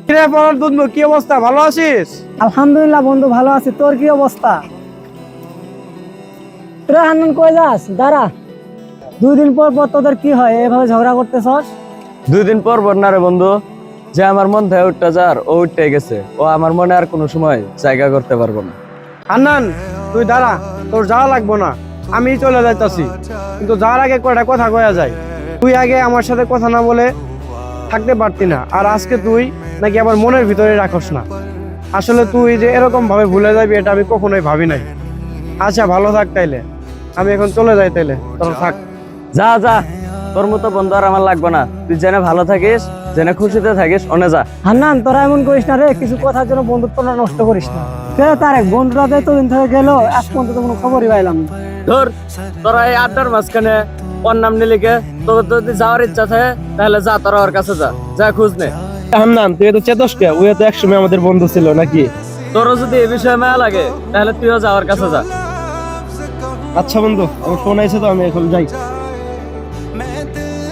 কিরে পরার বন্ধু, কি অবস্থা? ভালো আছিস? আলহামদুলিল্লাহ বন্ধু, ভালো আছি। তোর কি অবস্থা? রে হান্নান, কই যাস? দাঁড়া। 2 দিন পর পর তোদের কি হয়, এভাবে ঝগড়া করতেছস? 2 দিন পর না রে বন্ধু, যে আমার মন থেকে উঠতে যার ও উঠতে গেছে, ও আমার মনে আর কোনো সময় জায়গা করতে পারবো না। হান্নান, তুই দাঁড়া, তোর যাওয়া লাগবো না, আমি চলে যাইতাছি। কিন্তু যাওয়ার আগে কয়টা কথা কয়া যায়। তুই আগে আমার সাথে কথা না বলে থাকতে পারতি না, আর আজকে তুই নাকি আবার মনের ভিতরে রাখস না। আসলে তুই যে এরকম ভাবে ভুলে যাবি এটা আমি কখনোই ভাবি নাই। আচ্ছা ভালো থাক তাইলে, আমি এখন চলে যাই তাইলে, তোর থাক। যা যা, তোর মতো বন্ধু আর আমার লাগবে না। তুই জেনে ভালো থাকিস, জেনে খুশিতে থাকিস, অনে যা। হান্নান, তোরা এমন করিস না রে, কিছু কথার জন্য বন্ধুত্বটা নষ্ট করিস না। তার এক বন্ধুরা যে এতদিন থেকে গেল, আজ পর্যন্ত কোনো খবরই পাইলাম না। ধর, তোরা এই আড্ডার মাঝখানে ওর নাম নিলিকে, তোর যদি যাওয়ার ইচ্ছা থাকে তাহলে যা, তোরা ওর কাছে যা, যা খোঁজ নে। হান্নান, তুই তো চেতস কে? ওই তো একসময় আমাদের বন্ধু ছিল নাকি? তোরও যদি এই বিষয়ে মায়া লাগে তাহলে তুইও যাওয়ার কাছে যা। আচ্ছা বন্ধু, আমার ফোন আইছে তো, আমি এখন যাই।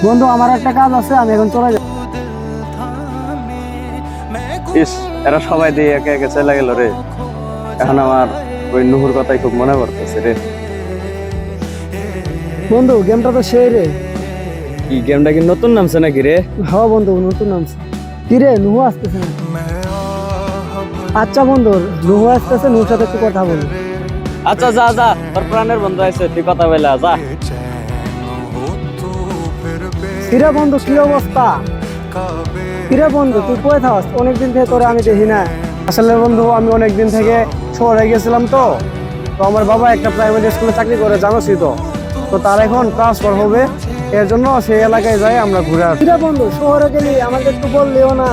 বন্ধু, আমার একটা কাজ আছে, আমি এখন চলে যাই। ইস, এরা সবাই দিয়ে একে একে চলে গেল রে। এখন আমার ওই নুহুর কথাই খুব মনে পড়তেছে রে। বন্ধু, গেমটা তো সেই রে। কি গেমটা কি নতুন নামছে নাকি রে? হ্যাঁ বন্ধু, নতুন নামছে। কি রে, নুহু আসতেছে না? আচ্ছা বন্ধু, নুহু আসতেছে, নুহুর সাথে একটু কথা বলি। আচ্ছা যা যা, তোর প্রাণের বন্ধু আছে, তুই কথা বলে যা। কিরে বন্ধু, কি অবস্থা? কিরে বন্ধু, তুই কোথায় থাকস? অনেকদিন থেকে তোরে আমি দেখি না। আসলে বন্ধু, আমি অনেকদিন থেকে শহরে গেছিলাম তো আমার বাবা একটা প্রাইমারি স্কুলে চাকরি করে, জানোসই তো। তো তার এখন ট্রান্সফার হবে, এর জন্য সেই এলাকায় যাই আমরা ঘুরে আসি। কিরে বন্ধু, শহরে গেলি, আমাকে একটু বললিও না।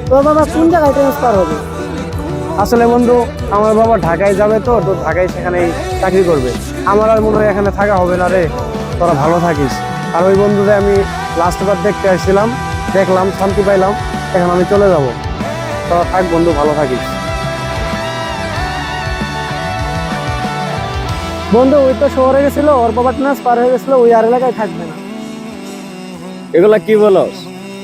তোর বাবা কোন জায়গায় ট্রান্সফার হবে? আসলে বন্ধু, আমার বাবা ঢাকায় যাবে, তো তো ঢাকায় সেখানেই চাকরি করবে। আমার আর মনে হয় এখানে থাকা হবে না রে। তোরা ভালো থাকিস। আর ওই বন্ধুদের আমি লাস্ট বার দেখতে আসছিলাম, দেখলাম, শান্তি পাইলাম, এখন আমি চলে যাব। তোরা থাক বন্ধু, ভালো থাকিস। বন্ধু, ওই তো শহরে গেছিল, ওর বাবা ট্রান্সফার হয়ে গেছিল, ওই আর এলাকায় থাকবে না। এগুলা কি বলস?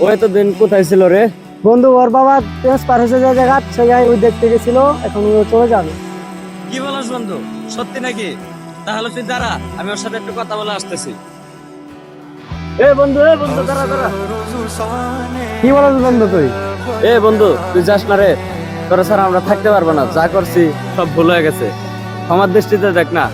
ও এতদিন কোথায় ছিল রে? বন্ধু, ওর বাবা ট্রান্সফার হয়েছে যে জায়গা, সে জায়গায় ওই দেখতে গেছিল, এখন ও চলে যাবে। কি বলস বন্ধু, সত্যি নাকি? তাহলে তুই দাঁড়া, আমি ওর সাথে একটু কথা বলে আসতেছি। এ বন্ধু দাঁড়া দাঁড়া। কি বলছ বন্ধু তুই? এ বন্ধু, তুই যাস না রে। তোরা ছাড়া আমরা থাকতে পারবো না, যা করছি সব ভুল হয়ে গেছে, আমার দৃষ্টিতে দেখ না।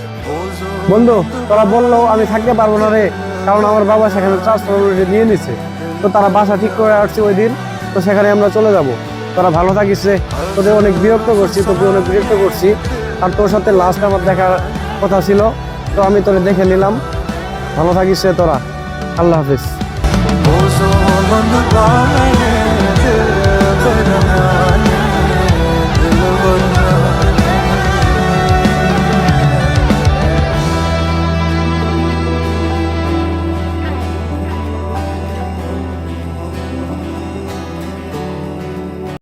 বন্ধু, তোরা বললো আমি থাকতে পারবো না রে, কারণ আমার বাবা সেখানে ট্রান্সফার নিয়ে নিচ্ছে। তো তারা বাসা ঠিক করে আসছে ওই দিন, তো সেখানে আমরা চলে যাব। তোরা ভালো থাকিস রে। তোদের অনেক বিরক্ত করছি, তোকে অনেক বিরক্ত করছি। আর তোর সাথে লাস্ট আমার দেখার কথা ছিল, তো আমি তোরে দেখে নিলাম। ভালো থাকিস রে তোরা। আল্লাহ হাফিজ।